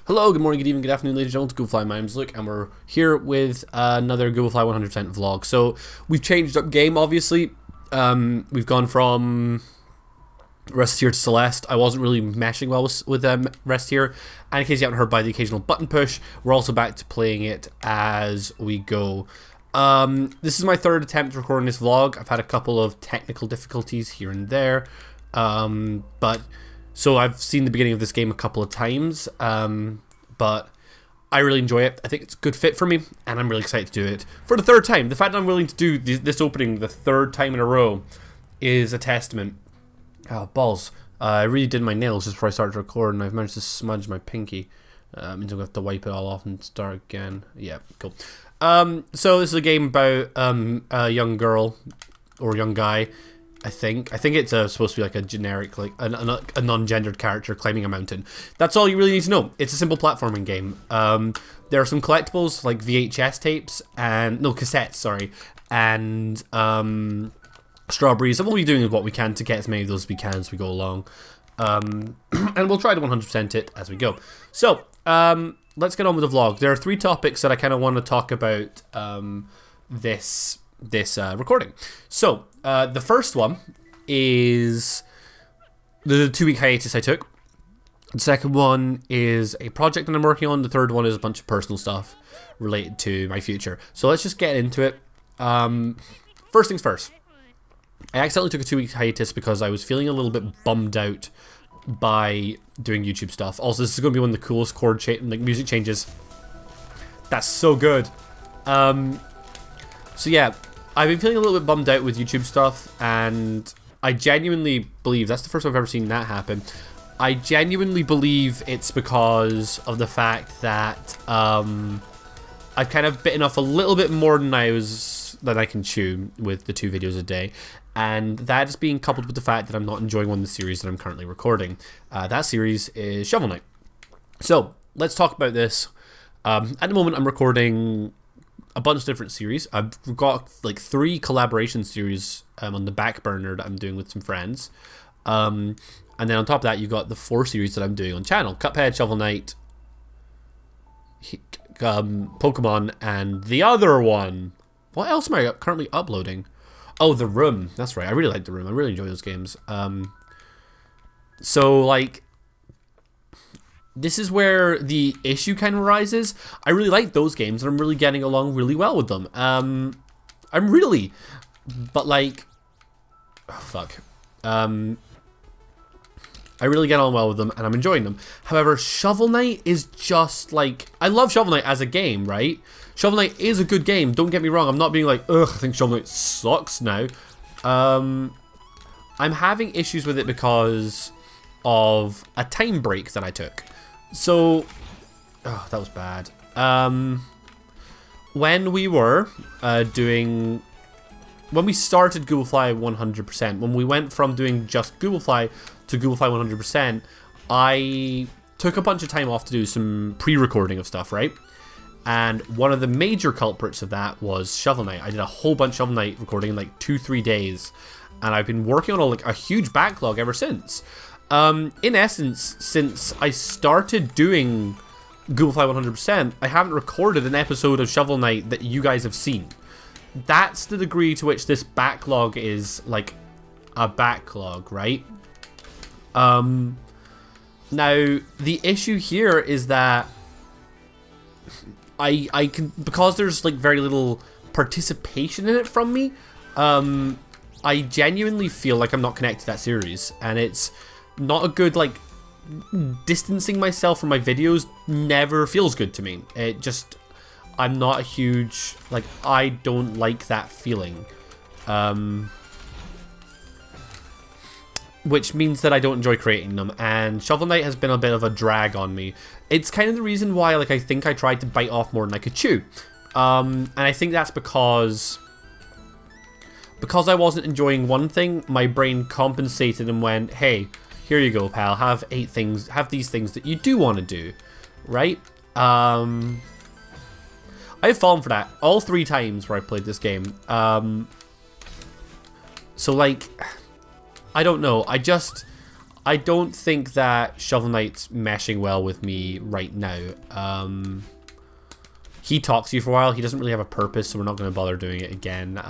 Hello, good morning, good evening, good afternoon, ladies and gentlemen. It's Gooblefly. My name's Luke, and we're here with another Gooblefly 100% vlog. So we've changed up game, obviously. We've gone from Rest Here to Celeste. I wasn't really meshing well with Rest Here. And in case you haven't heard by the occasional button push, we're also back to playing it as we go. This is my third attempt recording this vlog. I've had a couple of technical difficulties here and there. So I've seen the beginning of this game a couple of times, but I really enjoy it. I think it's a good fit for me, and I'm really excited to do it for the third time. The fact that I'm willing to do this opening the third time in a row is a testament. Oh, balls. I really did my nails just before I started recording. I've managed to smudge my pinky. Means I'm going to have to wipe it all off and start again. Yeah, cool. So this is a game about a young girl, or young guy, I think it's supposed to be like a generic, like a non-gendered character climbing a mountain. That's all you really need to know. It's a simple platforming game. There are some collectibles like VHS tapes and cassettes, sorry, and strawberries. And we'll be doing what we can to get as many of those as we can as we go along. And we'll try to 100% it as we go. So let's get on with the vlog. There are 3 topics that I kind of want to talk about this recording. So the first one is the 2-week hiatus I took. The second one is a project that I'm working on. The third one is a bunch of personal stuff related to my future. So let's just get into it. First things first. I accidentally took a 2-week hiatus because I was feeling a little bit bummed out by doing YouTube stuff. Also, this is going to be one of the coolest music changes. That's so good. So yeah, I've been feeling a little bit bummed out with YouTube stuff, and I genuinely believe, that's the first time I've ever seen that happen, I genuinely believe it's because of the fact that I've kind of bitten off a little bit more than I can chew with the 2 videos a day, and that is being coupled with the fact that I'm not enjoying one of the series that I'm currently recording. That series is Shovel Knight. So let's talk about this. At the moment I'm recording a bunch of different series. I've got like 3 collaboration series on the back burner that I'm doing with some friends. And then on top of that, you've got the 4 series that I'm doing on channel. Cuphead, Shovel Knight, Pokemon, and the other one. What else am I currently uploading? Oh, The Room. That's right. I really like The Room. I really enjoy those games. So, like, this is where the issue kind of arises. I really like those games, and I'm really getting along really well with them. But like, oh, fuck. I really get on well with them, and I'm enjoying them. However, Shovel Knight is just like, I love Shovel Knight as a game, right? Shovel Knight is a good game. Don't get me wrong. I'm not being like, ugh, I think Shovel Knight sucks now. I'm having issues with it because of a time break that I took. So, oh, that was bad. When we were when we started Gooblefly 100%, when we went from doing just Gooblefly to Gooblefly 100%, I took a bunch of time off to do some pre-recording of stuff, right? And one of the major culprits of that was Shovel Knight. I did a whole bunch of Shovel Knight recording in like 2-3 days, and I've been working on a huge backlog ever since. In essence, since I started doing Gooblefly 100%, I haven't recorded an episode of Shovel Knight that you guys have seen. That's the degree to which this backlog is like a backlog, right? Now, the issue here is that I can, because there's like very little participation in it from me, I genuinely feel like I'm not connected to that series, and it's not a good, like, distancing myself from my videos never feels good to me. It just, I'm not a huge, like, I don't like that feeling. Which means that I don't enjoy creating them, and Shovel Knight has been a bit of a drag on me. It's kind of the reason why, like, I think I tried to bite off more than I could chew. And I think that's because I wasn't enjoying one thing, my brain compensated and went, hey, here you go, pal, have these things that you do want to do, right? I've fallen for that all 3 times where I played this game. So, like, I don't know, I don't think that Shovel Knight's meshing well with me right now. He talks to you for a while. He doesn't really have a purpose, so we're not going to bother doing it again.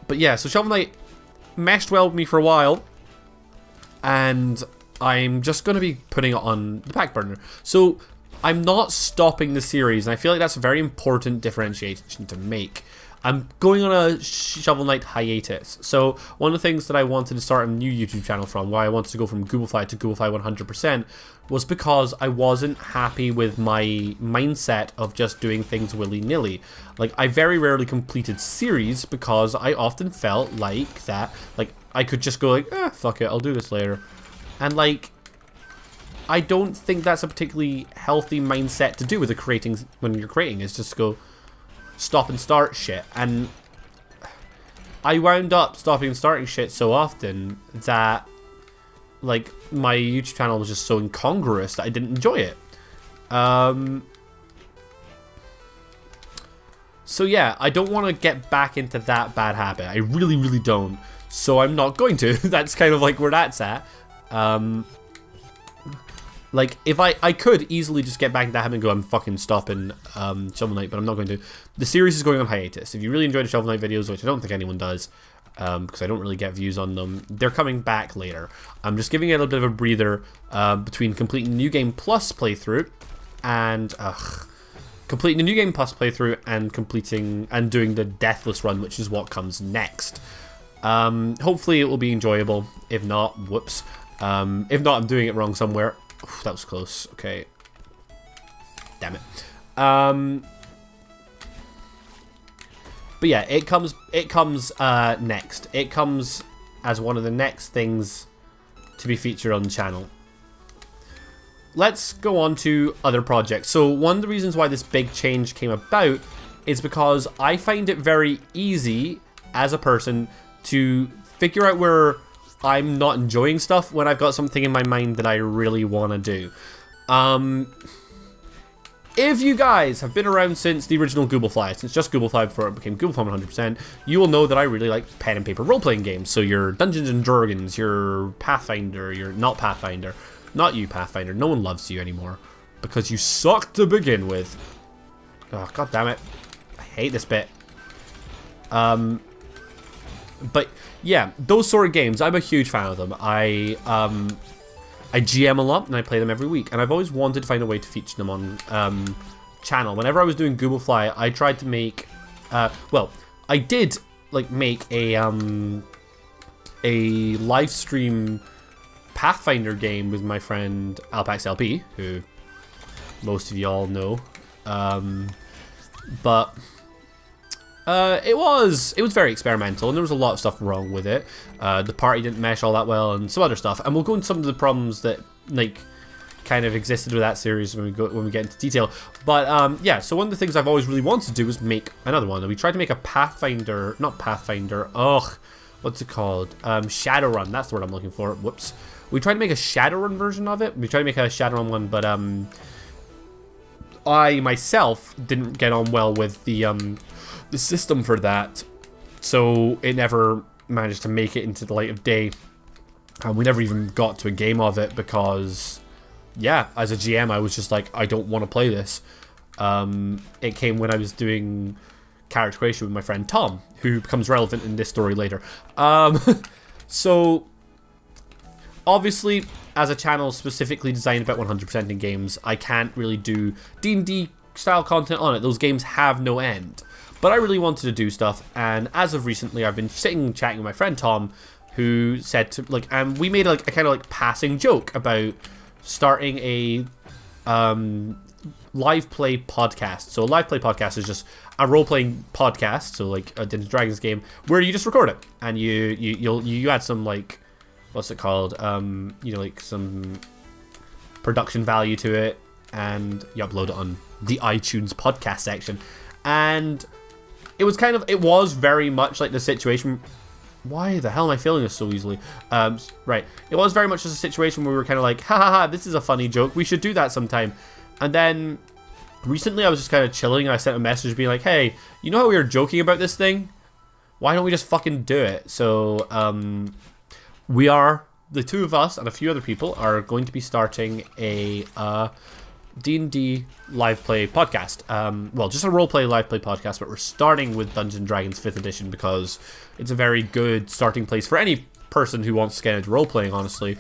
But yeah, so Shovel Knight meshed well with me for a while, and I'm just going to be putting it on the back burner. So I'm not stopping the series, and I feel like that's a very important differentiation to make. I'm going on a Shovel Knight hiatus. So one of the things that I wanted to start a new YouTube channel from, why I wanted to go from Gooblefly to Gooblefly100%, was because I wasn't happy with my mindset of just doing things willy-nilly. Like, I very rarely completed series because I often felt like that, like, I could just go like, fuck it, I'll do this later. And like, I don't think that's a particularly healthy mindset to do with the creating, when you're creating, is just go stop and start shit. And I wound up stopping and starting shit so often that like my YouTube channel was just so incongruous that I didn't enjoy it. So yeah, I don't want to get back into that bad habit. I really, really don't. So I'm not going to. That's kind of like where that's at. Like, if I could easily just get back into that habit and go, I'm fucking stopping Shovel Knight, but I'm not going to. The series is going on hiatus. If you really enjoy the Shovel Knight videos, which I don't think anyone does, because I don't really get views on them, they're coming back later. I'm just giving it a little bit of a breather between completing New Game Plus playthrough and completing the New Game Plus playthrough and completing and doing the Deathless run, which is what comes next. Hopefully it will be enjoyable. If not, whoops. If not, I'm doing it wrong somewhere. Oof, that was close. Okay. Damn it. But yeah, it comes next. It comes as one of the next things to be featured on the channel. Let's go on to other projects. So one of the reasons why this big change came about is because I find it very easy as a person to figure out where I'm not enjoying stuff when I've got something in my mind that I really want to do. If you guys have been around since the original Gooblefly, since just Gooblefly before it became Gooblefly 100%, you will know that I really like pen and paper role-playing games. So your Dungeons and Dragons, your Pathfinder, your not Pathfinder, not you Pathfinder, no one loves you anymore because you suck to begin with. Oh, god damn it. I hate this bit. But yeah, those sort of games, I'm a huge fan of them. I GM a lot and I play them every week, and I've always wanted to find a way to feature them on channel. Whenever I was doing Gooblefly, I tried to make well, I did like make a live stream Pathfinder game with my friend AlpaxLP, who most of y'all know. But it was very experimental, and there was a lot of stuff wrong with it. The party didn't mesh all that well, and some other stuff. And we'll go into some of the problems that like kind of existed with that series when we get into detail. But yeah, so one of the things I've always really wanted to do was make another one. And we tried to make a Pathfinder, not Pathfinder. Ugh, what's it called? Shadowrun. That's the word I'm looking for. Whoops. We tried to make a Shadowrun version of it. We tried to make a Shadowrun one, but I myself didn't get on well with the system for that, so it never managed to make it into the light of day, and we never even got to a game of it because, yeah, as a GM I was just like, I don't want to play this. It came when I was doing character creation with my friend Tom, who becomes relevant in this story later. So obviously, as a channel specifically designed about 100% in games, I can't really do D&D style content on it. Those games have no end. But I really wanted to do stuff, and as of recently, I've been sitting and chatting with my friend Tom, who said to, like, and we made like a kind of like passing joke about starting a live play podcast. So a live play podcast is just a role playing podcast, so like a Dungeons & Dragons game, where you just record it and you add some like, what's it called? You know, like some production value to it, and you upload it on the iTunes podcast section. And it was very much like the situation. Why the hell am I feeling this so easily? Right. It was very much just a situation where we were kind of like, ha ha ha, this is a funny joke. We should do that sometime. And then recently I was just kind of chilling, and I sent a message being like, hey, you know how we were joking about this thing? Why don't we just fucking do it? So, we are, the two of us and a few other people are going to be starting a D&D live play podcast. Well, just a roleplay live play podcast, but we're starting with Dungeons & Dragons 5th edition because it's a very good starting place for any person who wants to get into roleplaying, honestly.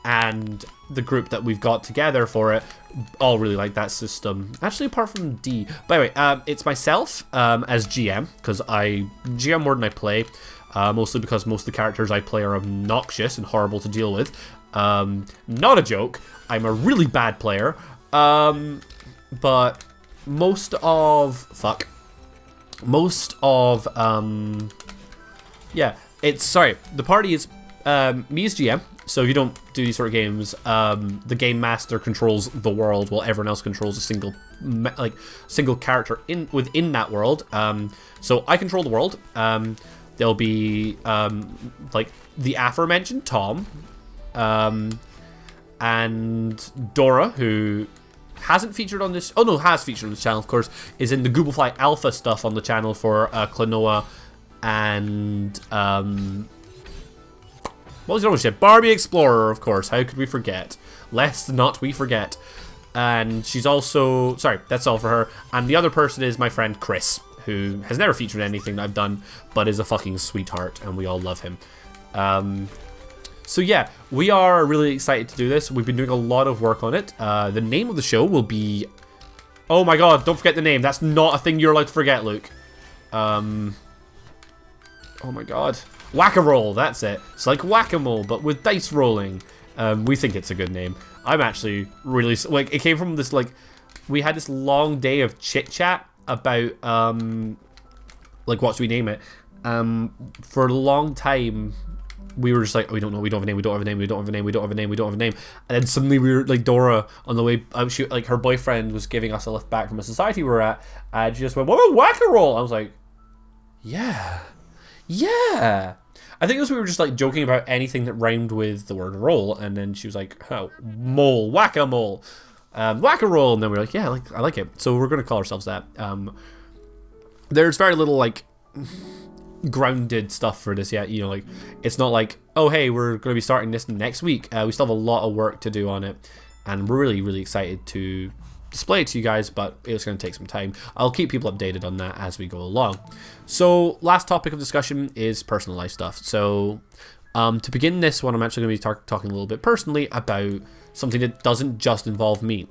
And the group that we've got together for it all really like that system. Actually, apart from D. By the way, it's myself as GM, because I GM more than I play. Mostly because most of the characters I play are obnoxious and horrible to deal with. Not a joke. I'm a really bad player. But most of... yeah, it's... Sorry, the party is me as GM. So if you don't do these sort of games, the game master controls the world while everyone else controls a single character within that world. So I control the world. There'll be like the aforementioned Tom, and Dora, who hasn't featured on this. Oh no, has featured on this channel, of course. Is in the Gooblefly Alpha stuff on the channel for Klonoa and what was the other one she said? Barbie Explorer, of course. How could we forget? Lest not we forget. And she's also... Sorry, that's all for her. And the other person is my friend Chris, who has never featured in anything that I've done, but is a fucking sweetheart, and we all love him. So yeah, we are really excited to do this. We've been doing a lot of work on it. The name of the show will be... Oh my god, don't forget the name. That's not a thing you're allowed to forget, Luke. Oh my god. Whack-a-roll, that's it. It's like whack-a-mole, but with dice rolling. We think it's a good name. I'm actually really... Like, it came from this, like... We had this long day of chit-chat about, like, what should we name it? For a long time, we were just like, oh, we don't know, we don't have a name, we don't have a name, we don't have a name, we don't have a name, we don't have a name. And then suddenly we were, like, Dora, on the way out, she, like, her boyfriend was giving us a lift back from a society we were at, and she just went, what about whack-a-roll? I was like, yeah. Yeah. I think it was we were just like joking about anything that rhymed with the word roll, and then she was like, oh, mole, whack-a-mole, whack-a-roll, and then we were like, yeah, I like it. So we're going to call ourselves that. There's very little like grounded stuff for this yet, you know, like it's not like, oh hey, we're going to be starting this next week. We still have a lot of work to do on it, and we're really excited to display it to you guys, but it's going to take some time. I'll keep people updated on that as we go along. So last topic of discussion is personal life stuff. So to begin this one, I'm actually going to be talking a little bit personally about something that doesn't just involve me.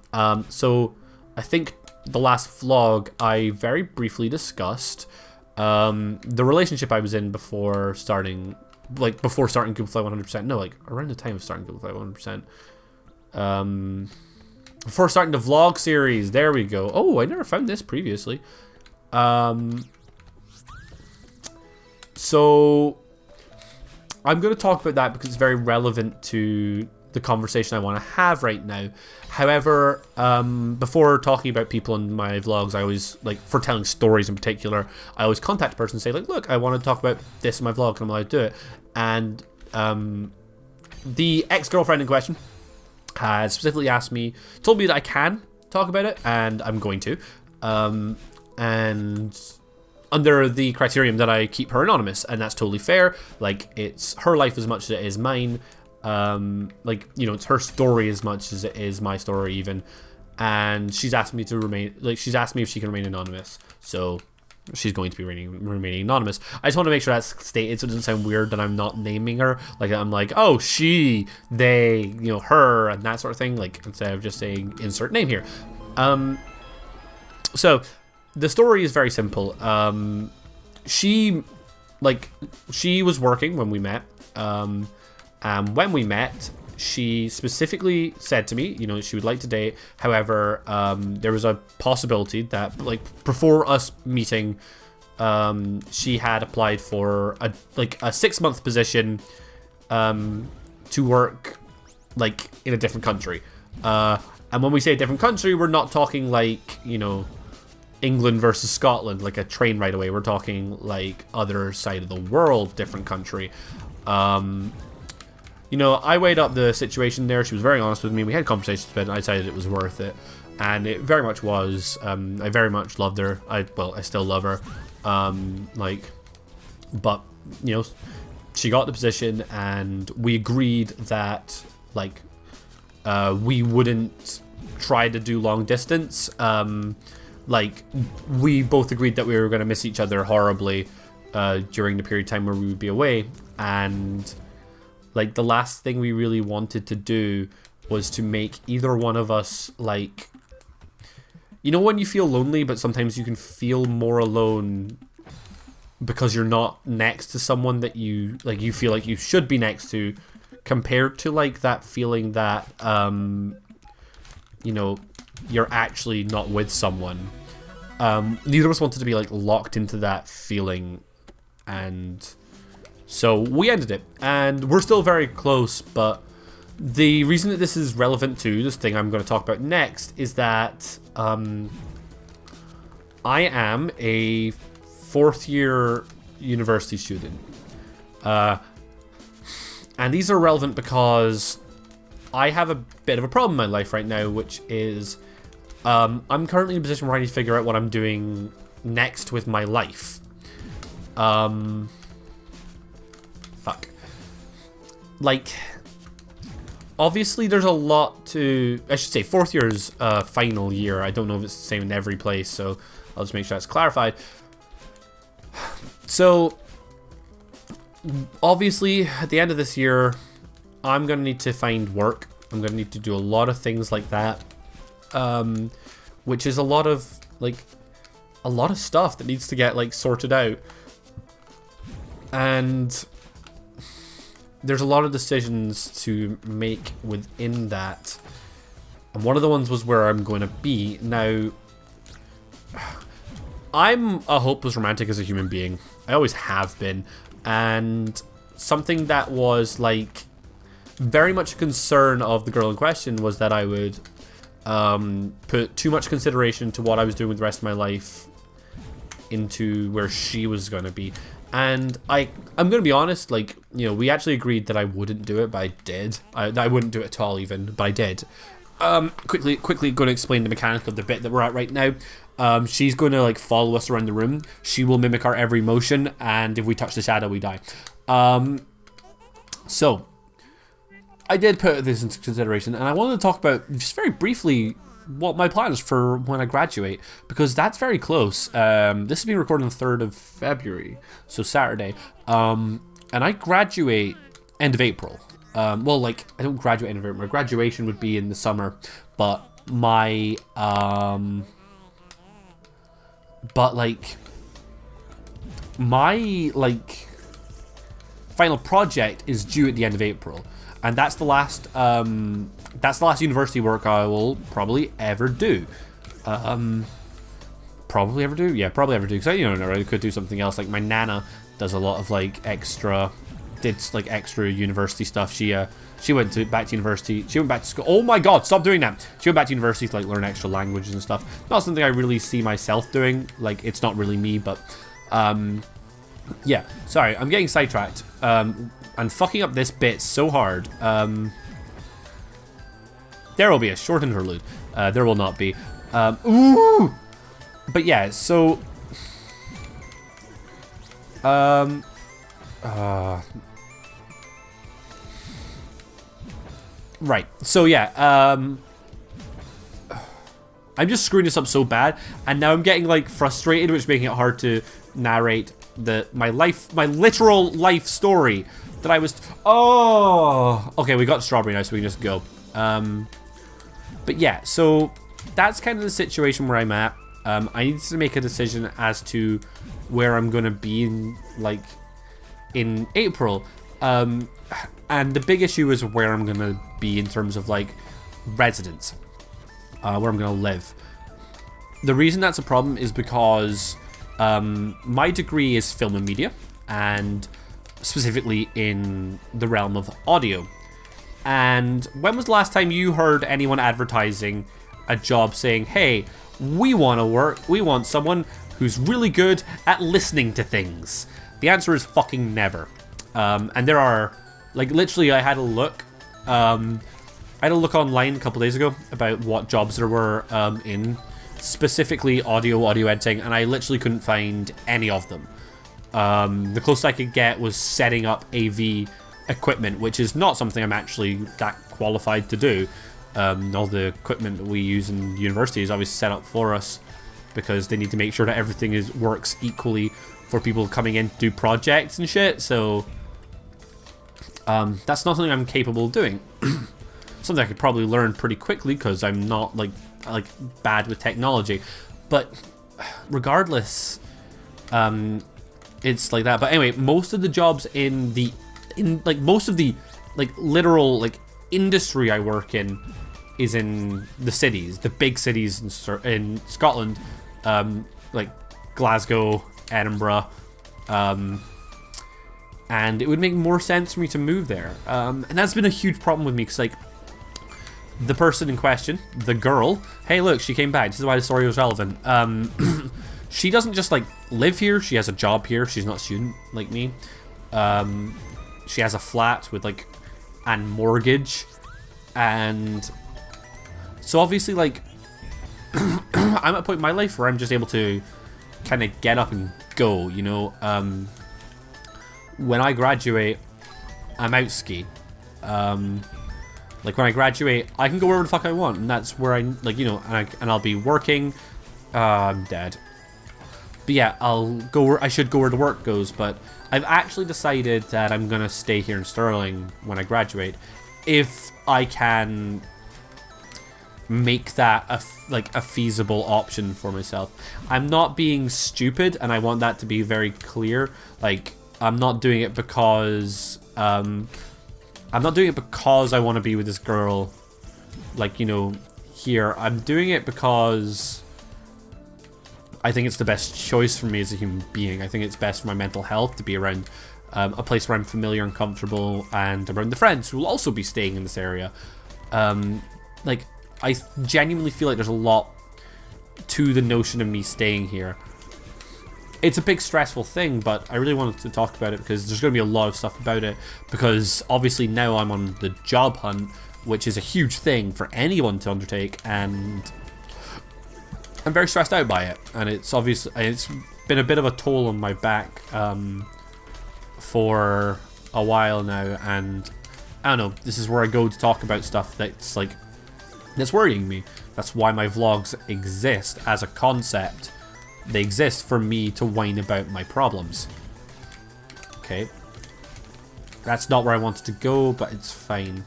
So I think the last vlog I very briefly discussed the relationship I was in before starting Gooblefly 100%. No, like around the time of starting Gooblefly 100%. Before starting the vlog series, there we go. Oh, I never found this previously. So I'm going to talk about that because it's very relevant to the conversation I want to have right now. However, before talking about people in my vlogs, I always, like, for telling stories in particular, I always contact a person and say, like, look, I want to talk about this in my vlog, and I'm allowed to do it. And the ex-girlfriend in question has specifically told me that I can talk about it, and I'm going to. And under the criterion that I keep her anonymous, and that's totally fair. Like, it's her life as much as it is mine. Like, you know, it's her story as much as it is my story even. And she's asked me to remain, like, she's asked me if she can remain anonymous. So she's going to be remaining anonymous. I just want to make sure that's stated so it doesn't sound weird that I'm not naming her. Like, I'm like, oh, she, they, you know, her, and that sort of thing. Like, instead of just saying insert name here. So the story is very simple. She was working when we met. And when we met, she specifically said to me, you know, she would like to date. However, there was a possibility that, like, before us meeting, she had applied for a 6-month position to work, like, in a different country. And when we say a different country, we're not talking like, you know, England versus Scotland, like a train right away. We're talking like other side of the world, different country. You know, I weighed up the situation there. She was very honest with me. We had conversations about it, and I decided it was worth it. And it very much was. I very much loved her. I still love her. But, you know, she got the position, and we agreed that like we wouldn't try to do long distance. Like we both agreed that we were going to miss each other horribly during the period of time where we would be away, and like the last thing we really wanted to do was to make either one of us, like, you know when you feel lonely but sometimes you can feel more alone because you're not next to someone that you feel like you should be next to, compared to like that feeling that you know, you're actually not with someone. Neither of us wanted to be like locked into that feeling, and so we ended it, and we're still very close. But the reason that this is relevant to this thing I'm going to talk about next is that I am a fourth-year university student, and these are relevant because I have a bit of a problem in my life right now, which is I'm currently in a position where I need to figure out what I'm doing next with my life. Fuck. Like, obviously there's a lot to... I should say, fourth year's final year. I don't know if it's the same in every place, so I'll just make sure that's clarified. So, obviously, at the end of this year, I'm going to need to find work. I'm going to need to do a lot of things like that. Which is a lot of stuff that needs to get like sorted out. And there's a lot of decisions to make within that. And one of the ones was where I'm going to be. Now, I'm a hopeless romantic as a human being. I always have been. And something that was like very much a concern of the girl in question was that I would put too much consideration to what I was doing with the rest of my life into where she was going to be. And I'm going to be honest, like, you know, we actually agreed that I wouldn't do it, but I did. I wouldn't do it at all even, but I did. Quickly going to explain the mechanic of the bit that we're at right now. She's going to like follow us around the room. She will mimic our every motion, and if we touch the shadow, we die. So I did put this into consideration, and I wanted to talk about just very briefly what my plan is for when I graduate, because that's very close. This is being recorded on the 3rd of February, so Saturday. And I graduate end of April. Well, like, I don't graduate end of April. My graduation would be in the summer, but my final project is due at the end of April. And that's the last university work I will probably ever do. Probably ever do? Yeah, probably ever do. Because I could do something else. Like my nana does a lot of like extra university stuff. She went back to university. She went back to school. Oh my god, stop doing that. She went back to university to like learn extra languages and stuff. Not something I really see myself doing. Like, it's not really me, but yeah. Sorry, I'm getting sidetracked. And fucking up this bit so hard. There will be a short interlude. There will not be. Ooh! But yeah, so... Right, so yeah, I'm just screwing this up so bad, and now I'm getting like frustrated, which is making it hard to narrate my literal life story that I was... Oh! Okay, we got strawberry now, so we can just go. But yeah, so that's kind of the situation where I'm at. I need to make a decision as to where I'm going to be in April. And the big issue is where I'm going to be in terms of like residence, where I'm going to live. The reason that's a problem is because my degree is film and media, and specifically in the realm of audio. And when was the last time you heard anyone advertising a job saying, hey, we want someone who's really good at listening to things? The answer is fucking never. And there are, like, literally I had a look online a couple days ago about what jobs there were in specifically audio editing, and I literally couldn't find any of them. The closest I could get was setting up AV equipment, which is not something I'm actually that qualified to do. All the equipment that we use in university is obviously set up for us because they need to make sure that everything works equally for people coming in to do projects and shit. So that's not something I'm capable of doing. Something I could probably learn pretty quickly because I'm not like bad with technology. But regardless, it's like that. But anyway, most of the jobs in most of the literal industry I work in is in the cities, the big cities in Scotland, like Glasgow, Edinburgh, and it would make more sense for me to move there. And that's been a huge problem with me because the person in question, the girl, hey look, she came back. This is why the story was relevant. She doesn't just live here. She has a job here. She's not a student like me. She has a flat with and mortgage, and so obviously I'm at a point in my life where I'm just able to kind of get up and go, you know. When I graduate, I'm out ski. When I graduate, I can go wherever the fuck I want, and that's where and I'll be working. I'm dead. But yeah, I'll go where I should go where the work goes. But I've actually decided that I'm gonna stay here in Stirling when I graduate, if I can make that a feasible option for myself. I'm not being stupid, and I want that to be very clear. I'm not doing it because I want to be with this girl, here. I'm doing it because I think it's the best choice for me as a human being. I think it's best for my mental health to be around a place where I'm familiar and comfortable, and around the friends who will also be staying in this area. I genuinely feel like there's a lot to the notion of me staying here. It's a big stressful thing, but I really wanted to talk about it because there's going to be a lot of stuff about it, because obviously now I'm on the job hunt, which is a huge thing for anyone to undertake, and I'm very stressed out by it, and it's been a bit of a toll on my back for a while now, and I don't know, this is where I go to talk about stuff that's worrying me. That's why my vlogs exist as a concept. They exist for me to whine about my problems. Okay. That's not where I wanted to go, but it's fine.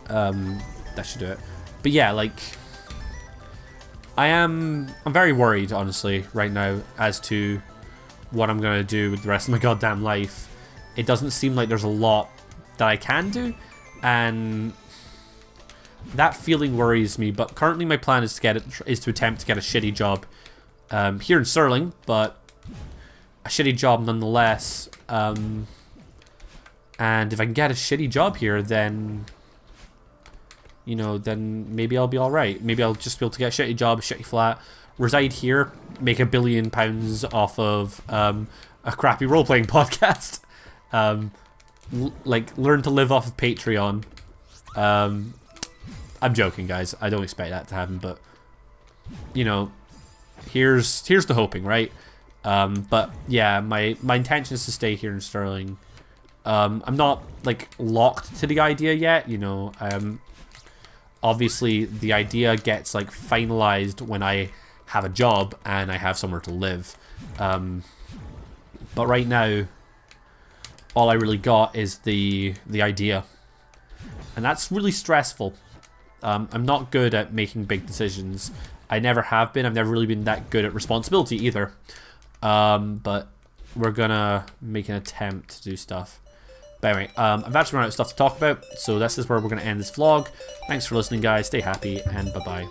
That should do it. But yeah, I'm very worried, honestly, right now, as to what I'm gonna do with the rest of my goddamn life. It doesn't seem like there's a lot that I can do, and that feeling worries me. But currently my plan is to attempt to get a shitty job here in Stirling, but a shitty job nonetheless. And if I can get a shitty job here, then then maybe I'll be alright. Maybe I'll just be able to get a shitty job, a shitty flat, reside here, make £1 billion off of a crappy role-playing podcast. Learn to live off of Patreon. I'm joking, guys. I don't expect that to happen, but here's the hoping, right? But yeah, my intention is to stay here in Stirling. I'm not locked to the idea yet, obviously the idea gets finalized when I have a job and I have somewhere to live. But right now, all I really got is the idea, and that's really stressful. I'm not good at making big decisions. I never have been. I've never really been that good at responsibility either. But we're gonna make an attempt to do stuff. But anyway, I've actually run out of stuff to talk about, so this is where we're gonna end this vlog. Thanks for listening, guys. Stay happy, and bye-bye.